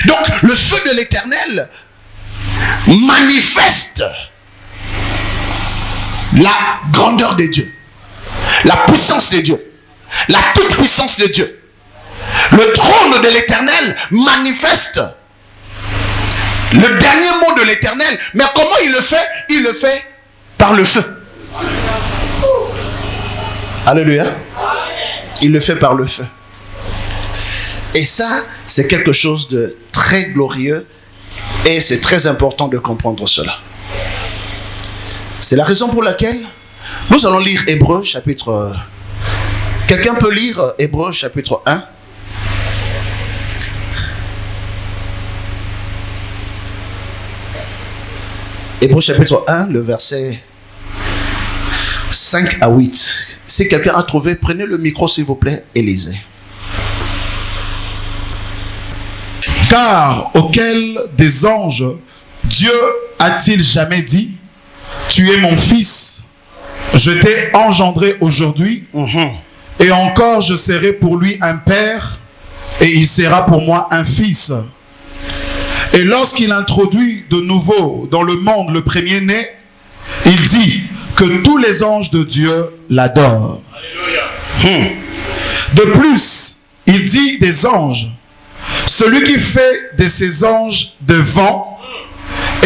Donc le feu de l'Éternel manifeste la grandeur de Dieu, la puissance de Dieu, la toute puissance de Dieu. Le trône de l'Éternel manifeste le dernier mot de l'Éternel. Mais comment il le fait? Il le fait par le feu. Alléluia. Il le fait par le feu. Et ça, c'est quelque chose de très glorieux. Et c'est très important de comprendre cela. C'est la raison pour laquelle nous allons lire Hébreux chapitre... Quelqu'un peut lire Hébreux chapitre 1? Hébreux chapitre 1, le verset 5 à 8. Si quelqu'un a trouvé, prenez le micro s'il vous plaît et lisez. Car auquel des anges Dieu a-t-il jamais dit: tu es mon fils, je t'ai engendré aujourd'hui, et encore je serai pour lui un père, et il sera pour moi un fils. Et lorsqu'il introduit de nouveau dans le monde le premier-né, il dit que tous les anges de Dieu l'adorent. De plus, il dit des anges: celui qui fait de ses anges de vent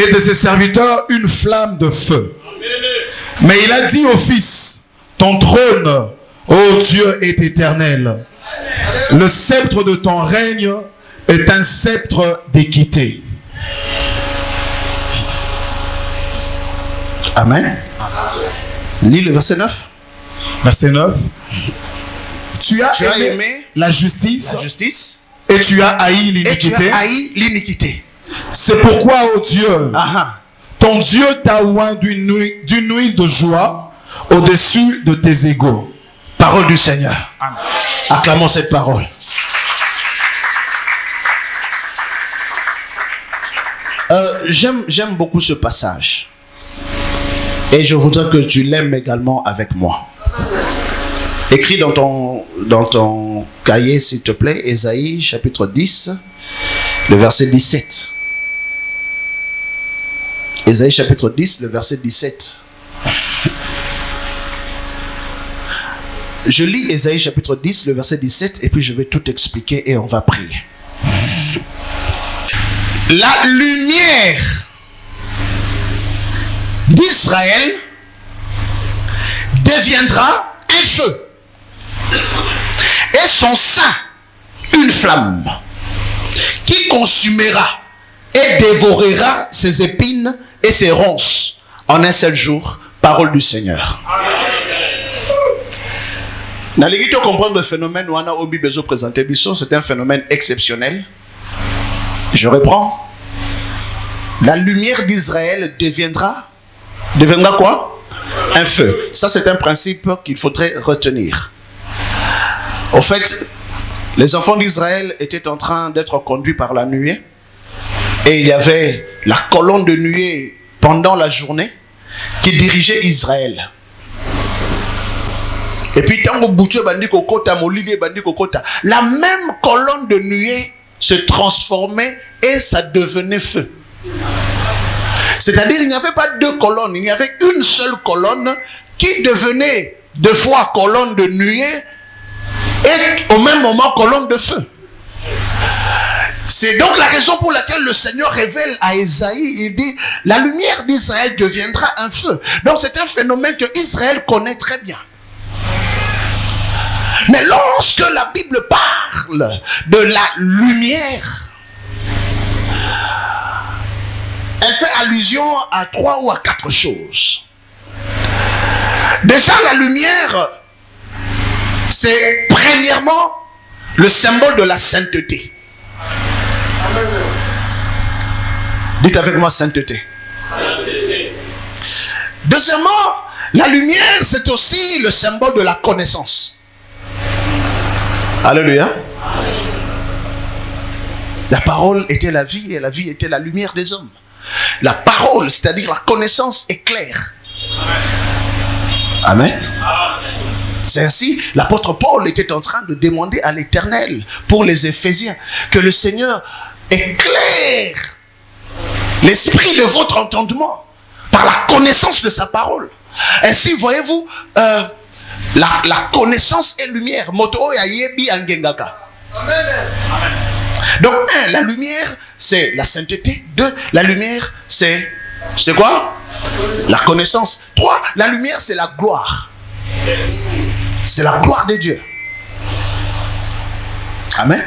et de ses serviteurs une flamme de feu. Mais il a dit au Fils: ton trône, ô Dieu, est éternel. Le sceptre de ton règne est un sceptre d'équité. Amen. Lis le verset 9. Verset 9. Tu as aimé la justice, et tu as haï l'iniquité. C'est pourquoi, ô Dieu, ton Dieu t'a oint d'une huile de joie au-dessus de tes égaux. Parole du Seigneur. Amen. Acclamons cette parole. J'aime beaucoup ce passage. Et je voudrais que tu l'aimes également avec moi. Écris dans ton cahier, s'il te plaît, Ésaïe chapitre 10, le verset 17. Ésaïe chapitre 10, le verset 17. Je lis Ésaïe chapitre 10, le verset 17, et puis je vais tout expliquer et on va prier. La lumière d'Israël deviendra un feu, et son sein une flamme, qui consumera et dévorera ses épines et ses ronces en un seul jour. Parole du Seigneur. Naligito comprendre le phénomène où on a obi besoin présenter biso, c'est un phénomène exceptionnel. Je reprends. La lumière d'Israël deviendra quoi? Un feu. Ça, c'est un principe qu'il faudrait retenir. Au fait, les enfants d'Israël étaient en train d'être conduits par la nuée. Et il y avait la colonne de nuée pendant la journée qui dirigeait Israël. Et puis, la même colonne de nuée se transformait et ça devenait feu. C'est-à-dire, il n'y avait pas deux colonnes, il y avait une seule colonne qui devenait deux fois colonne de nuée et au même moment colonne de feu. C'est donc la raison pour laquelle le Seigneur révèle à Ésaïe, il dit, la lumière d'Israël deviendra un feu. Donc c'est un phénomène que Israël connaît très bien. Mais lorsque la Bible parle de la lumière, elle fait allusion à 3 ou à 4 choses. Déjà, la lumière, c'est premièrement le symbole de la sainteté. Dites avec moi sainteté. Deuxièmement, la lumière, c'est aussi le symbole de la connaissance. Alléluia. La parole était la vie et la vie était la lumière des hommes. La parole, c'est-à-dire la connaissance, est claire. Amen. C'est ainsi, l'apôtre Paul était en train de demander à l'Éternel pour les Éphésiens que le Seigneur éclaire l'esprit de votre entendement par la connaissance de sa parole. Ainsi, voyez-vous, la connaissance est lumière. Moto ya yebi angengaka. Donc, 1, la lumière, c'est la sainteté. 2, la lumière, c'est quoi? La connaissance. 3, la lumière, c'est la gloire. C'est la gloire de Dieu. Amen.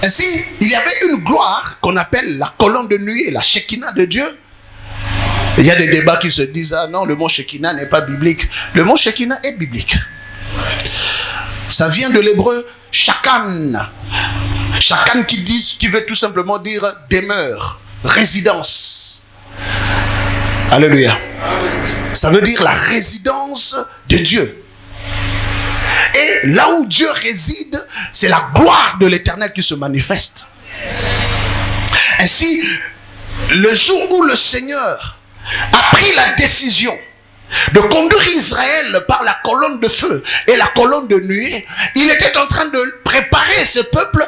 Ainsi, il y avait une gloire qu'on appelle la colonne de nuée, la Shekinah de Dieu. Il y a des débats qui se disent, ah non, le mot Shekinah n'est pas biblique. Le mot Shekinah est biblique. Ça vient de l'hébreu Shakan. Shakan qui veut tout simplement dire demeure, résidence. Alléluia. Ça veut dire la résidence de Dieu. Et là où Dieu réside, c'est la gloire de l'Éternel qui se manifeste. Ainsi, le jour où le Seigneur a pris la décision de conduire Israël par la colonne de feu et la colonne de nuée, il était en train de préparer ce peuple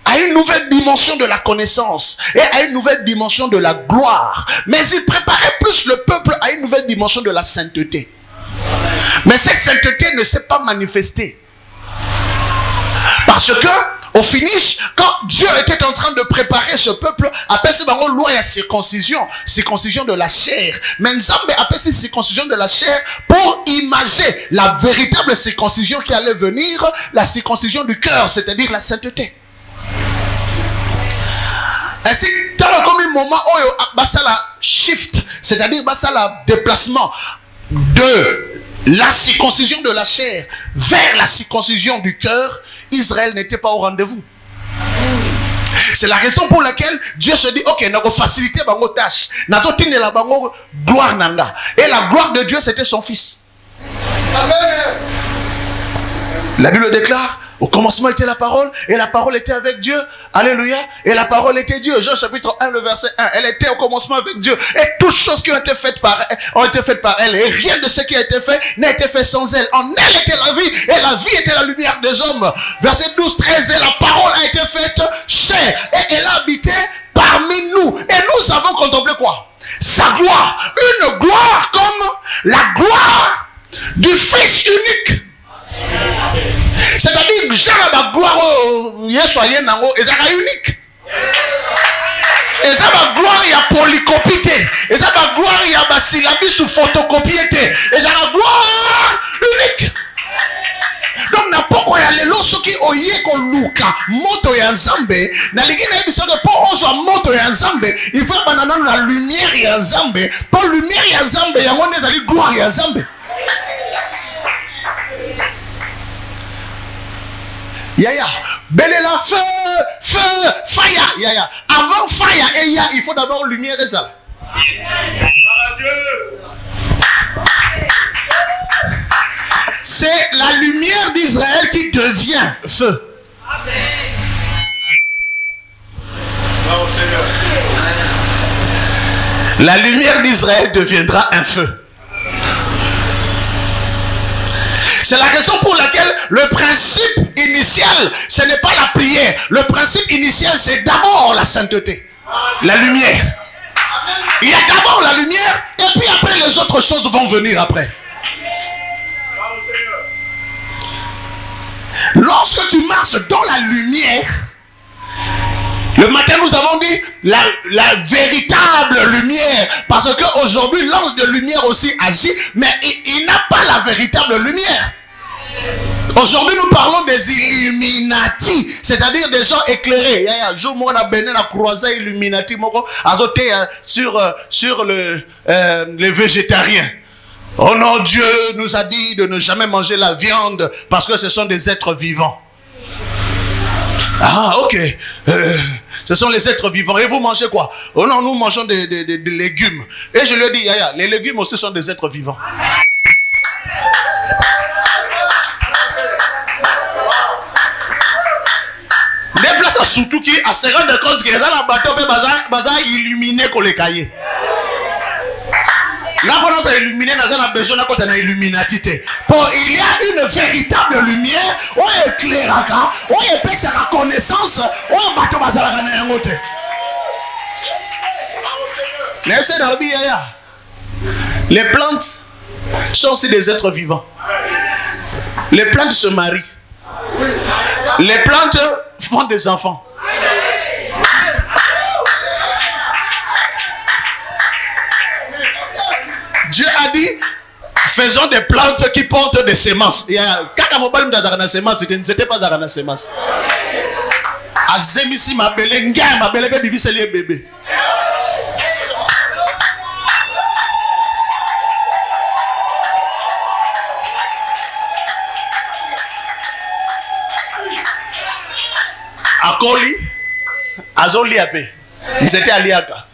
à une nouvelle dimension de la connaissance et à une nouvelle dimension de la gloire. Mais il préparait plus le peuple à une nouvelle dimension de la sainteté. Mais cette sainteté ne s'est pas manifestée. Parce que, au finish, quand Dieu était en train de préparer ce peuple, après ce moment, loi et circoncision de la chair. Mais Nzambe appelle cette circoncision de la chair pour imager la véritable circoncision qui allait venir, la circoncision du cœur, c'est-à-dire la sainteté. Ainsi, tant comme un moment où ça la shift, c'est-à-dire ça la déplacement de la circoncision de la chair vers la circoncision du cœur, Israël n'était pas au rendez-vous. C'est la raison pour laquelle Dieu se dit, ok, nous allons faciliter bango tâche, nous allons la bango gloire nanga. Et la gloire de Dieu, c'était son fils. Amen. La Bible déclare, au commencement était la parole, et la parole était avec Dieu. Alléluia. Et la parole était Dieu. Jean chapitre 1, le verset 1. Elle était au commencement avec Dieu. Et toutes choses qui ont été faites par elle, ont été faites par elle. Et rien de ce qui a été fait n'a été fait sans elle. En elle était la vie, et la vie était la lumière des hommes. Verset 12, 13. Et la parole a été faite chair, et elle a habité parmi nous. Et nous avons contemplé quoi? Sa gloire. Une gloire comme la gloire du Fils unique. C'est-à-dire que j'ai la gloire Yessoye Nango et ça unique. Et ça la gloire il y a polycopité. Et ça la gloire il y a syllabus ou photocopié. Et ça la gloire unique. Donc n'importe quoi les lorsque qui oye ko luka moto ya Nzambe na ligina ebiso que pour ozo moto ya Nzambe il faut banana la lumière ya Nzambe pour lumière ya Nzambe ya ngone ezali gloire ya Nzambe. Yaya, belela feu, fire, yaya. Avant fire et ya, il faut d'abord lumière et ça. C'est la lumière d'Israël qui devient feu. La lumière d'Israël deviendra un feu. C'est la raison pour laquelle le principe initial, ce n'est pas la prière. Le principe initial, c'est d'abord la sainteté, la lumière. Il y a d'abord la lumière, et puis après les autres choses vont venir après. Lorsque tu marches dans la lumière, le matin nous avons dit la véritable lumière, parce qu'aujourd'hui l'ange de lumière aussi agit, mais il n'a pas la véritable lumière. Aujourd'hui nous parlons des Illuminati, c'est-à-dire des gens éclairés. Jour où on a béni la croisée Illuminati sur les végétariens. Oh non, Dieu nous a dit de ne jamais manger la viande parce que ce sont des êtres vivants. Ah, ok. Ce sont les êtres vivants. Et vous mangez quoi? Oh non, nous mangeons des légumes. Et je lui ai dit, Yaya, les légumes aussi sont des êtres vivants. Les places surtout qui à se rendre compte que les bateaux peuvent illuminé comme les cahiers. Quand on a illuminé, on a besoin d'un illuminatité. Il y a une véritable lumière, on éclaire, on épaisse la connaissance, on bat au bazar à la côté. Les plantes sont aussi des êtres vivants. Les plantes se marient. Les plantes font des enfants. Dieu a dit, faisons des plantes qui portent des semences. Quand on parle de semences, c'était pas de semences. Azemisi ma belle, ma belle bébé, c'est les bébés. Akoli, Azoli ape, c'était Aliaka.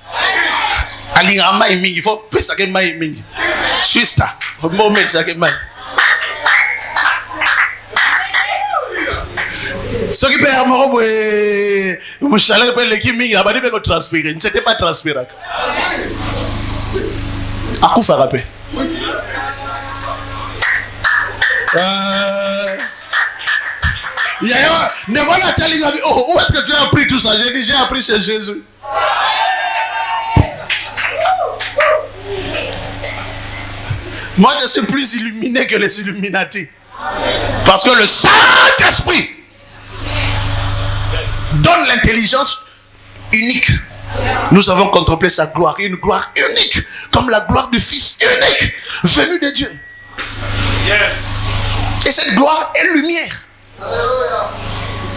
Alingama il faut pesa que mai mingi. Swista, moment ça que mai. Ce qui peut avoir mon chalet pour l'équipe mingi, abadi be ko transpirer, c'était pas transpirer. Akufa rapé. Ne voilà telling me, oh, où est-ce que tu as appris tout ça? J'ai dit, j'ai appris chez Jésus. Moi, je suis plus illuminé que les Illuminati. Parce que le Saint-Esprit donne l'intelligence unique. Nous avons contemplé sa gloire, une gloire unique, comme la gloire du Fils unique, venu de Dieu. Yes. Et cette gloire est lumière.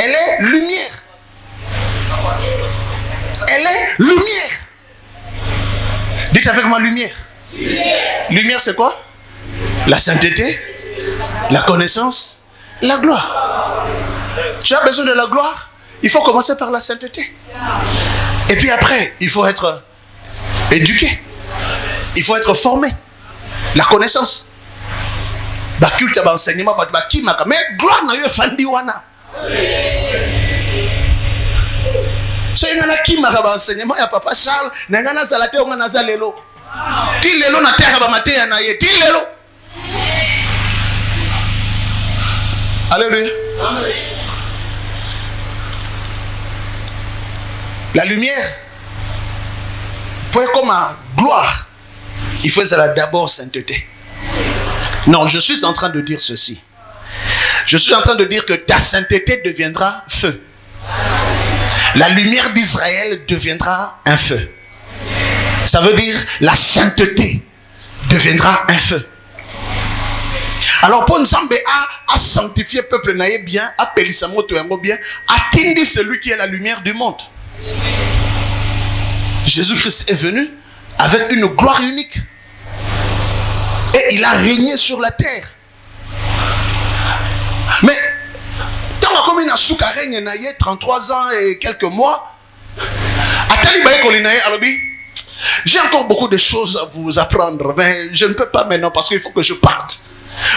Elle est lumière. Elle est lumière. Dites avec moi lumière. Lumière, c'est quoi? La sainteté, la connaissance, la gloire. Tu as besoin de la gloire? Il faut commencer par la sainteté. Et puis après, il faut être éduqué. Il faut être formé. La connaissance. Ba culte ba enseignement ba kimaka mais gloire na yo fandi wana. So ngana kimaka ba enseignement ya papa Charles na ngana salate ngana zalelo. Ti lelo na terre ba maté na ye ti lelo. Alléluia. Amen. La lumière pour être comme ma gloire, il faut d'abord sainteté. Non, je suis en train de dire ceci. Je suis en train de dire que ta sainteté deviendra feu. La lumière d'Israël deviendra un feu. Ça veut dire la sainteté deviendra un feu. Alors pour Nzambe à sanctifier le peuple naïe bien, à Pélissamoto bien, atteindre celui qui est la lumière du monde. Jésus-Christ est venu avec une gloire unique. Et il a régné sur la terre. Mais, tant que il a souka règne 33 ans et quelques mois, j'ai encore beaucoup de choses à vous apprendre, mais je ne peux pas maintenant parce qu'il faut que je parte.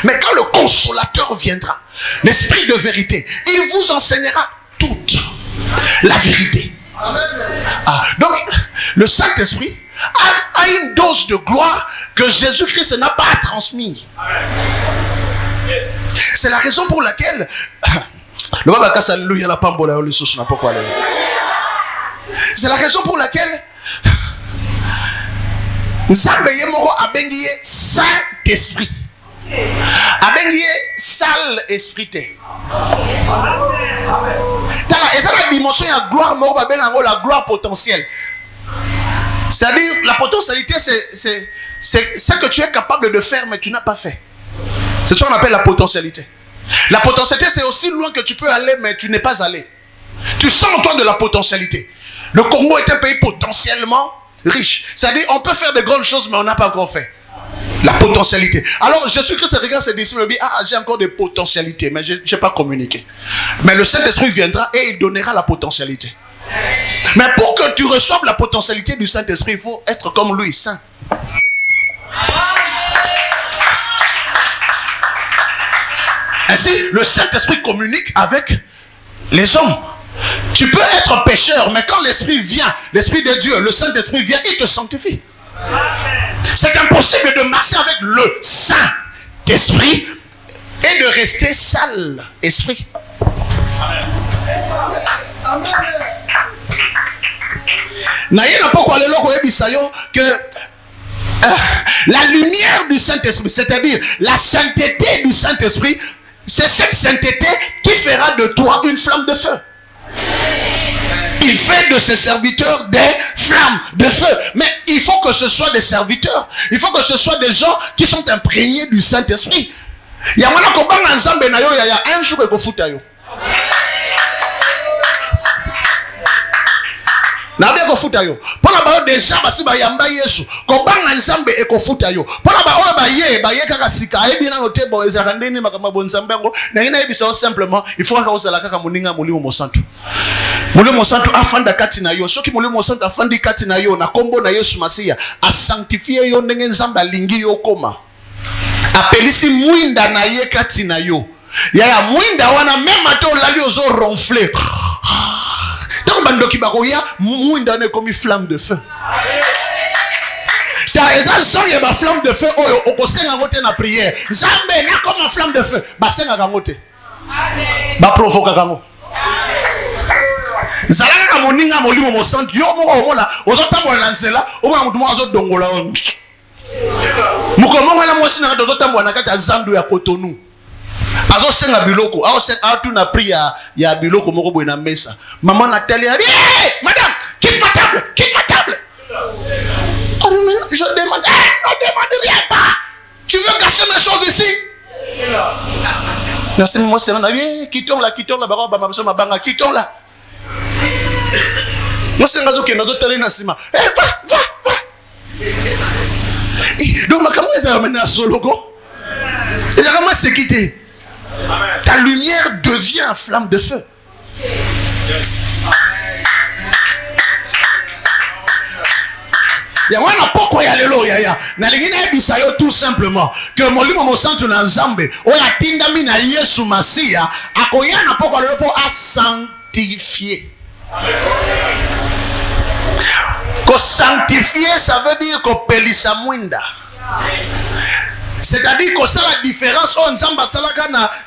Mais quand le consolateur viendra, l'esprit de vérité, il vous enseignera toute la vérité. Ah, donc, le Saint-Esprit a une dose de gloire que Jésus-Christ n'a pas transmise. C'est la raison pour laquelle c'est la raison pour laquelle Saint-Esprit sale esprit. Et ça la dimension de la gloire, la gloire potentielle. C'est-à-dire, la potentialité, c'est ce que tu es capable de faire, mais tu n'as pas fait. C'est ce qu'on appelle la potentialité. La potentialité, c'est aussi loin que tu peux aller, mais tu n'es pas allé. Tu sens en toi de la potentialité. Le Congo est un pays potentiellement riche. C'est-à-dire, on peut faire de grandes choses, mais on n'a pas encore fait. La potentialité. Alors, Jésus-Christ regarde ses disciples et dit, j'ai encore des potentialités, mais je n'ai pas communiqué. Mais le Saint-Esprit viendra et il donnera la potentialité. Mais pour que tu reçoives la potentialité du Saint-Esprit, il faut être comme lui, saint. Ainsi, le Saint-Esprit communique avec les hommes. Tu peux être pécheur, mais quand l'Esprit vient, l'Esprit de Dieu, le Saint-Esprit vient, il te sanctifie. C'est impossible de marcher avec le Saint-Esprit et de rester sale esprit. Que la lumière du Saint-Esprit, c'est-à-dire la sainteté du Sainté-Esprit, c'est cette sainteté qui fera de toi une flamme de feu. Il fait de ses serviteurs des flammes de feu. Mais il faut que ce soit des serviteurs. Il faut que ce soit des gens qui sont imprégnés du Saint-Esprit. Il y a un jour que vous foutez. Nabia ko futa yo pona ba déjà basi ba yamba Yesu ko banga nzambe e ko futa yo pona ba o ba ye kaka sika e bina note bo ezaka ndeni makamba bo nzambe ngo na ngina ebisa simplement il faut ka osala kaka muninga mulimo mosantu afanda kati na yo soki mulimo mosantu afandi kati na yo na kombo na Yesu Masiya a sanctifier yo ndenge nzambe alingi yo koma apelisi mwinda na ye kati na yo ya mwinda wana même to lali ozo ronfler. Bandoki bakoya mwinda ne comme flamme de feu. Ta ezan ya ba flamme de feu oyo okosenga ngote na prière. Zambe na comme flamme de feu. Basenga kangote. Ba provoka kango. Zalaka ka moninga molimo mo centre yo mo omona ozotambola na nzela omona mutu mo azodongola on. Mukomonga na mosi na ozotambola na kati ya zandu ya Cotonou. Azo senga biloko, tu na pris ya biloko moko boy na mesa. Maman Nathalie a dit hey, madame, quitte ma table. Oh, je demande, ne demande rien pas. Tu veux cacher mes choses ici? Merci, moi c'est mon ami, quittons là, quittons là. Moi c'est un qui n'a d'autres talents sima. Va. Donc comment ils ont amené à Sologo? Ils ont comment se quitter? Ta lumière devient une flamme de feu. Il y a un poko ya lelo ya na lingina ebisayo tout simplement que molimo mo santu na nzambe o ya tindami na Yesu Masiya akoya na poko lelo po a sanctifier. Ko sanctifier ça veut dire ko pelisa mwinda. C'est-à-dire que c'est la différence en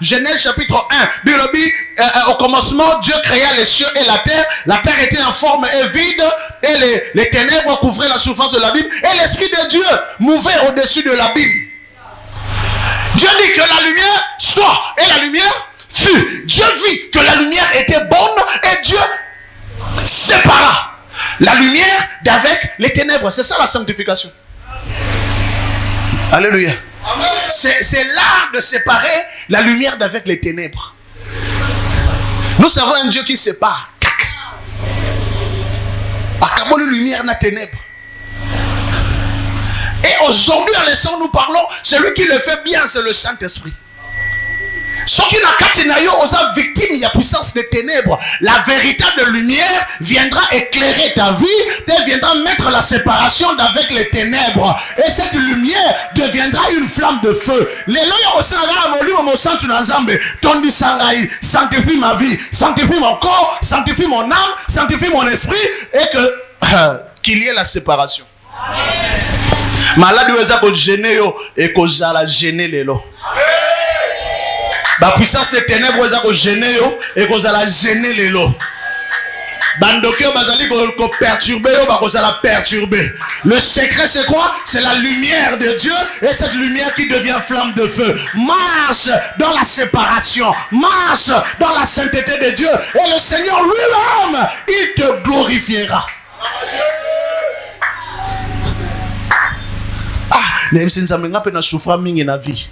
Genèse chapitre 1. Au commencement, Dieu créa les cieux et la terre. La terre était en forme et vide. Et les ténèbres couvraient la surface de l'abîme. Et l'Esprit de Dieu mouvait au-dessus de l'abîme. Dieu dit que la lumière soit. Et la lumière fut. Dieu vit que la lumière était bonne. Et Dieu sépara la lumière d'avec les ténèbres. C'est ça la sanctification. Alléluia. C'est l'art de séparer la lumière d'avec les ténèbres. Nous savons un Dieu qui sépare. Acabons la lumière na ténèbres. Et aujourd'hui, à l'instant où nous parlons, celui qui le fait bien, c'est le Saint-Esprit. Ceux qui sont victimes de la puissance des ténèbres, la véritable lumière viendra éclairer ta vie et viendra mettre la séparation d'avec les ténèbres. Et cette lumière deviendra une flamme de feu. Les loyaux sanctifie ma vie, sanctifie mon corps, sanctifie mon âme, sanctifie mon esprit et que qu'il y ait la séparation. Malade ou gêner et que j'allais gêner les lots. La puissance des ténèbres est gêner et qu'on a gêné les lots. Bandokyo bazali ko perturber perturber. Le secret c'est quoi? C'est la lumière de Dieu et cette lumière qui devient flamme de feu. Marche dans la séparation, marche dans la sainteté de Dieu et le Seigneur lui-même il te glorifiera. Même si nous avons une souffrance mingi na vie.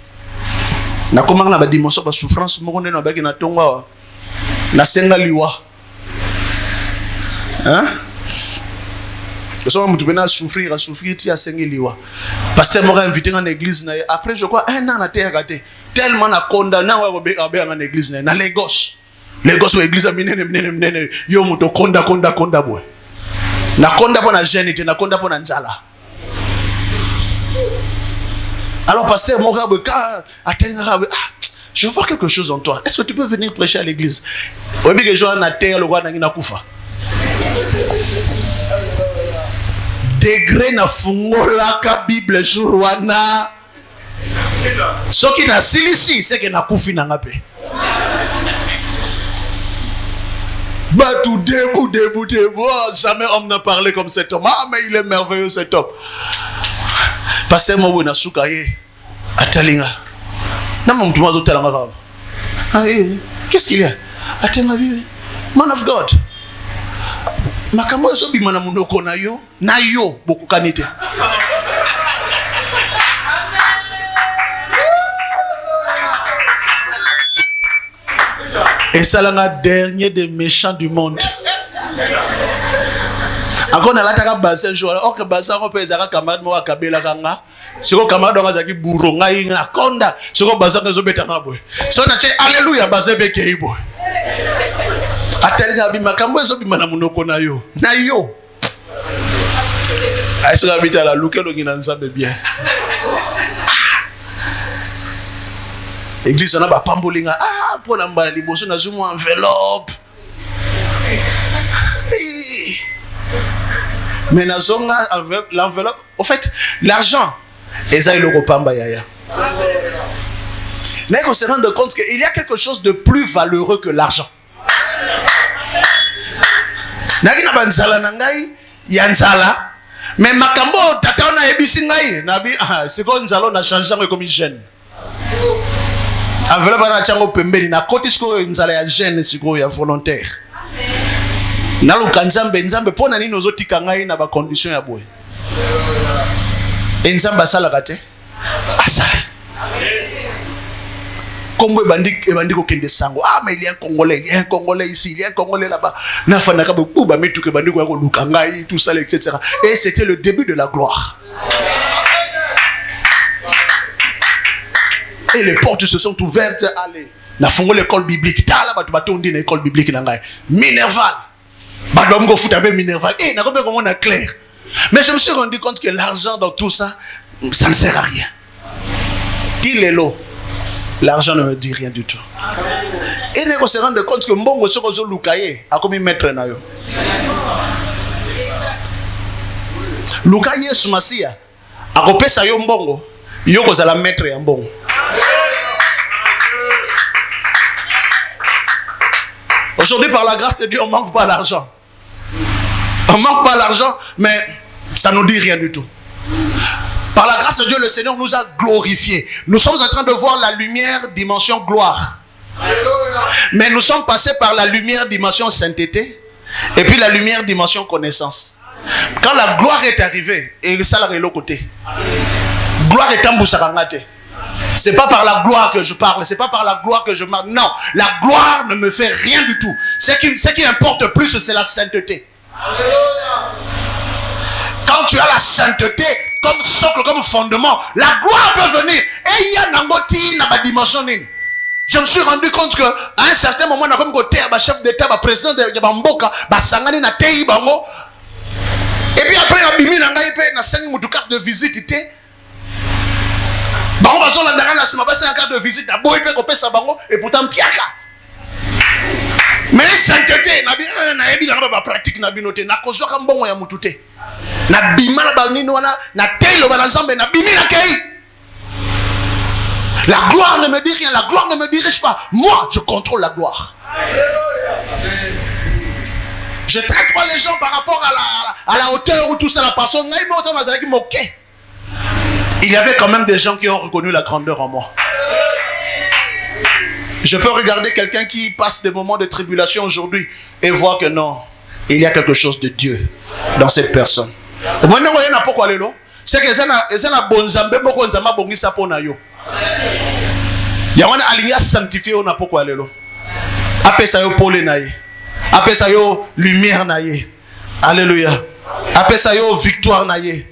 Na komanga na ba dimension ba souffrance moko ndeno baki na tonga na senga liwa. Hein? Parce que mutu bena souffrir ti a senga liwa. Pasteur m'a invité dans l'église na après je crois un an na terre gâté. Tellement na condamné wa be dans l'église na Lagos. Lagos wa église minene yo muto konda boy. Na konda pona jeune na konda pona nzala. Alors, pasteur, je vois quelque chose en toi. Est-ce que tu peux venir prêcher à l'église? degré na fungola ka Bible jour wana. Soki na silisi c'est que na kufi na ngape. Bah tout debout. Oh, jamais homme n'a parlé comme cet homme. Ah mais il est merveilleux cet homme. Pasteur Mobo na sukaye atalinga. Na mtu mwazo talanga kama. Ah qu'est-ce qu'il y a? Atenga bibi. Man of God. Makambo eso bima na munoko na yo boku kanite. Et ça là dernier des méchants du monde. Encore na lataka basa jour or que basa ko peza ka camarade mo akabela kanga. Siko camarade nga zaki buronga inga konda. Siko basa ka zo betanga boy. So na che alléluia basa be keibo. Atalinga bima kambo zo bima na munoko na yo. Aïssa habita la luke lo ngina nzambe bien. Église on a ba pambolinga pour na mbala liboso na zumo enveloppe. Mais na zonga l'enveloppe, au fait l'argent eza iloko pamba yaya. Mais on se rend compte qu'il y a quelque chose de plus valeureux que l'argent. Naki na banzala na ngai ya nzala mais makambo tata na ebisi ngai nabi siko nzalo na changer comme jeune. Enveloppe na chango pembeni na koti siko nzala ya jeune siko ya volontaire. Naluka nzambe pona nini ozotika ngai na ba condition ya boye. Nzambe asala kate asali. Comme ebandi ko kende sango. Ah mais il y a un Congolais ici, il y a un Congolais là-bas. Na fana ka buba metu ke bandi ko luka ngai tout ça etc. Et c'était le début de la gloire. Et les portes se sont ouvertes. Allez, na fongo l'école biblique. Ta la bato ndi na école biblique na ngai. Minerval. Badom go futa be Minerval. Et na comment on a clair. Mais je me suis rendu compte que l'argent dans tout ça, ça ne sert à rien. Il est l'eau. L'argent ne me dit rien du tout. Et on se rend compte que mbongo soko zo lukaye a comme maître na yo. Lukaye sumasia a kopesa yo mbongo yo ko zala maître ya mbongo. Aujourd'hui par la grâce de Dieu on manque pas l'argent. On manque pas l'argent mais ça nous dit rien du tout. Par la grâce de Dieu, le Seigneur nous a glorifiés. Nous sommes en train de voir la lumière dimension gloire. Mais nous sommes passés par la lumière dimension sainteté et puis la lumière dimension connaissance. Quand la gloire est arrivée, et ça l'a l'autre côté. Gloire est en boussarangate. C'est pas par la gloire que je parle, c'est pas par la gloire que je marche. Non, la gloire ne me fait rien du tout. Ce qui importe plus, c'est la sainteté. Quand tu as la sainteté comme socle, comme fondement, la gloire peut venir. Et il y a nangoti na ba dimension nini. Je me suis rendu compte que à un certain moment, na comme côté ba chef d'état, ba président de Bamboka, ba sangani na tei bango. Et puis après na bimi na ngai pe na sangi mutu carte de visite té. Bango bazo landanga na sima ba sangi carte de visite na boy pe ko pesa bango et pourtant piaka. Mais sainteté na bi na ebi na ba pratique na binoté na kozwa ka mbongo ya mutu té. Na bima na banini wana na telo ba nzambe na bimi na kei. La gloire ne me dit rien, la gloire ne me dirige pas. Moi, je contrôle la gloire. Je ne traite pas les gens par rapport à la hauteur ou tout ça, la personne. Il y avait quand même des gens qui ont reconnu la grandeur en moi. Je peux regarder quelqu'un qui passe des moments de tribulation aujourd'hui et voir que non, il y a quelque chose de Dieu dans cette personne. C'est que ça n'a bon zambé moko nzamba bongisa pona yo. Yawana aliya sanctifié on a pourquoi lelo. Apesa yo pole naye. Apesa yo lumière naye. Alléluia. Apesa yo victoire naye.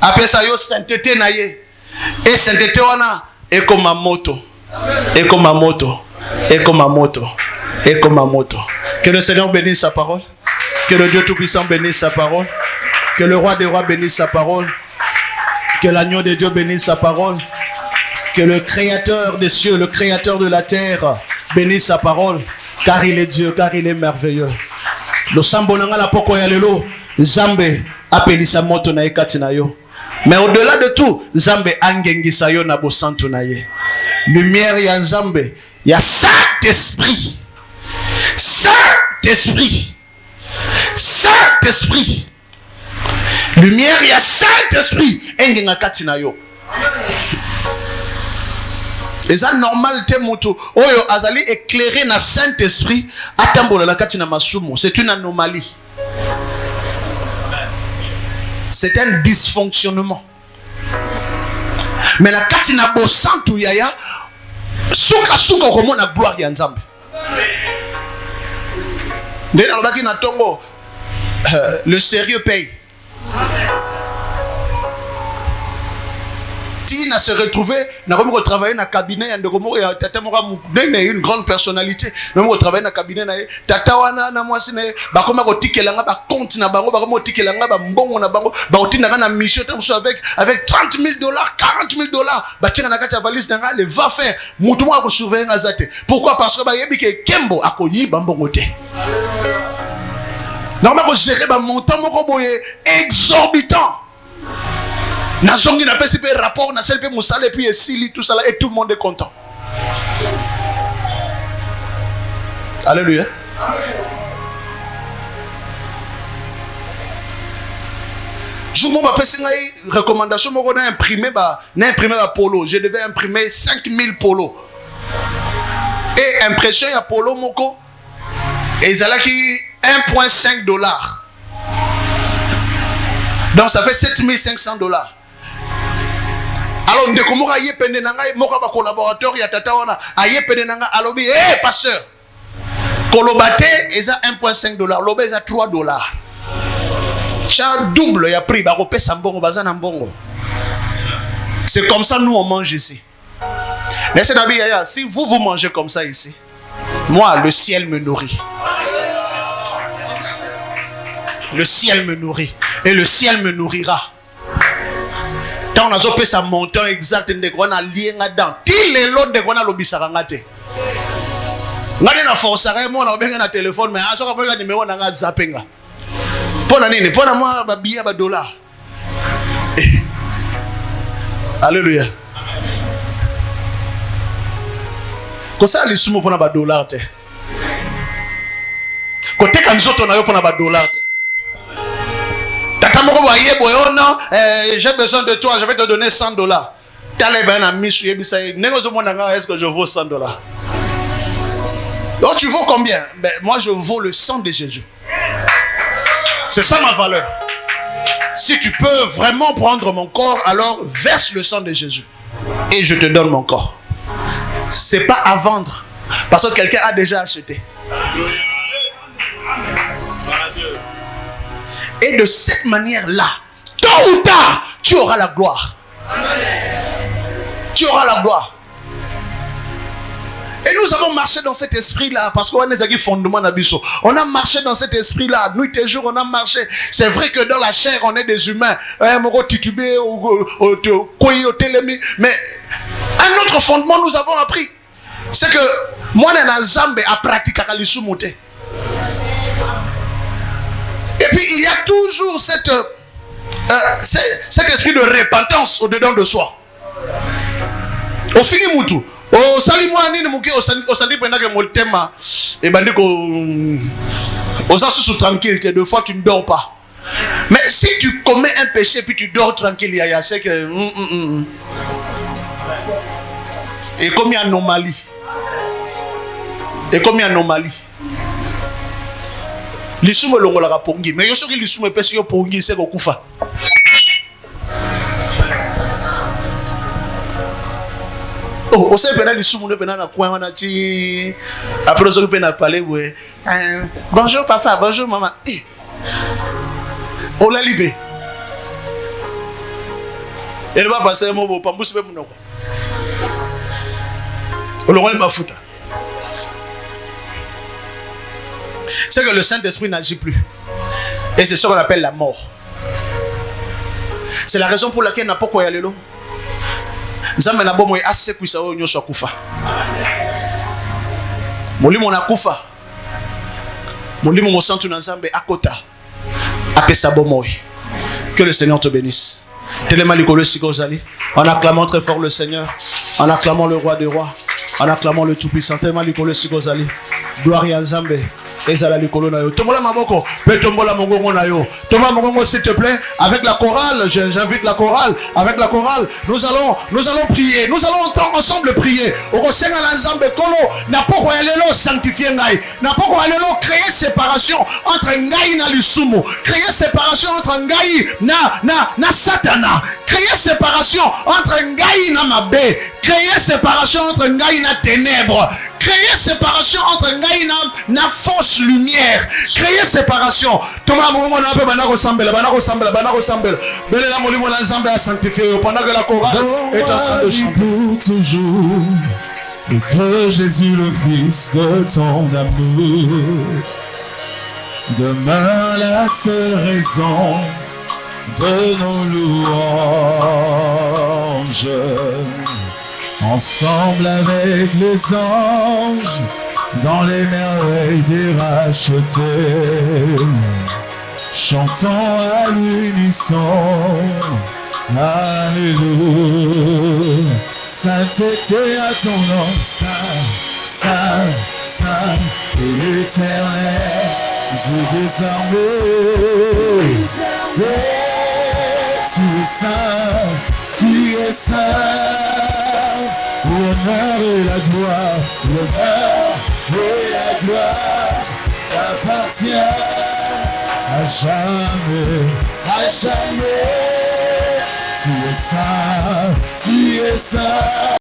Apesa yo sainteté naye. Et sainteté wana eko mamoto. Eko mamoto. Eko mamoto. Eko mamoto. Que le Seigneur bénisse sa parole. Que le Dieu Tout-Puissant bénisse sa parole. Que le Roi des Rois bénisse sa parole. Que l'agneau de Dieu bénisse sa parole. Que le Créateur des cieux, le Créateur de la terre bénisse sa parole. Car il est Dieu, car il est merveilleux. Le sambonanga la poko ya lelo. Zambe. apelisa moto na ekati na yo. Mais au-delà de tout, Nzambe angengisa yo na bosantu na ye. Lumière ya Nzambe, ya Saint-Esprit. Saint-Esprit. Saint-Esprit. Lumière ya Saint-Esprit engenga kati na yo. Et ça normal te moto oyo azali éclairé na Saint-Esprit atambola la kati na masumu. C'est une anomalie. C'est un dysfonctionnement. Mais la kati na bosantu yaya suka komo na gloire ya Nzambe. Ndé na baki na tongo le sérieux paye. Tina se retrouvait, n'a pas travaillé dans le cabinet, une grande personnalité. N'a pas travaillé dans le cabinet, tata wana na mwasi na ba koma ko tikelanga ba compte na bango ba koma tikelanga ba mbongo na bango ba otina na mission avec $30,000, $40,000 ba tchenga na kati ya valise na le va faire mutu mo ko surveiller ngazate. Pourquoi? Parce que ba yebi ke kembo akoyi ba mbongo te. Normalement ko gérer ba montant moko boye exorbitant. Nazongi na pesi pe rapport na selpe musala et puis esili tout ça là et tout le monde est content. Alléluia. Je m'en pesi ngai recommandation moko na imprimer ba polo. Je devais imprimer 5000 polos. Et impression ya polo moko ezalaki $1.5. Donc ça fait $7,500. Alors ndeko moko aye pende na ngai moko ba collaborateur ya tata wana aye pende na ngai alobi pasteur kolobate eza $1.5 lobe eza $3. Cha double ya prix ba kopesa mbongo bazana mbongo. C'est comme ça nous on mange ici. Laissez Nabi Yaya, si vous mangez comme ça ici, moi le ciel me nourrit. Le ciel me nourrit et le ciel me nourrira. Tant on a zopé sa montant exact de quoi na lienga dans til les lots de quoi na lobisaka ngate. Ngade na force mo na obenga na téléphone mais asoka mo numéro na nga zapenga. Pona nini? Pona moi ba billet ba dollar. Alléluia. Ko ça lisumo pona ba dollar te. Ko teka nzoto na yo pona ba dollar te. J'ai besoin de toi, je vais te donner $100. Est-ce que je vaux $100? Donc tu vaux combien? Ben, moi je vaux le sang de Jésus. C'est ça ma valeur. Si tu peux vraiment prendre mon corps, alors verse le sang de Jésus. Et je te donne mon corps. C'est pas à vendre. Parce que quelqu'un a déjà acheté. Et de cette manière-là, tôt ou tard, tu auras la gloire. Tu auras la gloire. Et nous avons marché dans cet esprit-là parce qu'on a des fondements d'Abisso. On a marché dans cet esprit-là. Nuit et jour, on a marché. C'est vrai que dans la chair, on est des humains. Mais un autre fondement, nous avons appris. C'est que moi, Nzambe a pratiqué à l'Isumute. Et puis il y a toujours cet esprit de repentance au-dedans de soi. Au fini mutu, au salimwa nini muke au sandi pendant que mon thème et bandiko aux sous tranquillité, deux fois tu ne dors pas. Mais si tu commets un péché puis tu dors tranquille, il y a c'est que et comme il y a anomalie. Et comme il y a anomalie. Lisumo longola ka pongi mais yo soki lisumo pesi yo pongi c'est ko kufa. Oh, on sait pena lisumo ne pena na coin wana ti après soki pena parler ouais. Bonjour papa, bonjour maman. On l'a libé. Elle va passer mo bo pambusi pe munoko. Olongole mafuta. C'est que le Saint-Esprit n'agit plus. Et c'est ce qu'on appelle la mort. C'est la raison pour laquelle n'a pas quoi y aller là. Nzambe na bomo assez kuisa o nyosho kufa. Molimo na kufa. Molimo mo santu na Nzambe akota. Apesa bomo. Que le Seigneur te bénisse. En acclamant très fort le Seigneur, en acclamant le roi des rois, en acclamant le tout-puissant. Gloire à Nzambe. Tombola Maboko, Tombola Mongongo Nayo. Tombola Mongongo, s'il te plaît, avec la chorale, j'invite la chorale, avec la chorale, nous allons prier, nous allons ensemble prier. Au Seigneur Nzambe Kolo, n'a pas quoi aller là sanctifier Ngai, n'a pas quoi aller là créer séparation entre Ngai na Lisumu, créer séparation entre Ngai na Satana, créer séparation entre Ngai na Mabé, créer séparation entre Ngai na ténèbres, créer séparation entre Ngai na fausse lumière, créer séparation. Thomas Mongo na pe bana ressemble, Bele la molimo na Nzambe a sanctifié pendant que la chorale est en train de chanter. Pour toujours, et que Jésus le Fils de ton amour demeure la seule raison de nos louanges. Ensemble avec les anges, dans les merveilles des rachetés, chantons à l'unisson, Alléluia. Sainteté à ton nom, Saint, et l'éternel, Dieu désormais. Tu es saint, tu es saint. L'honneur et la gloire, t'appartient à jamais, Tu es saint,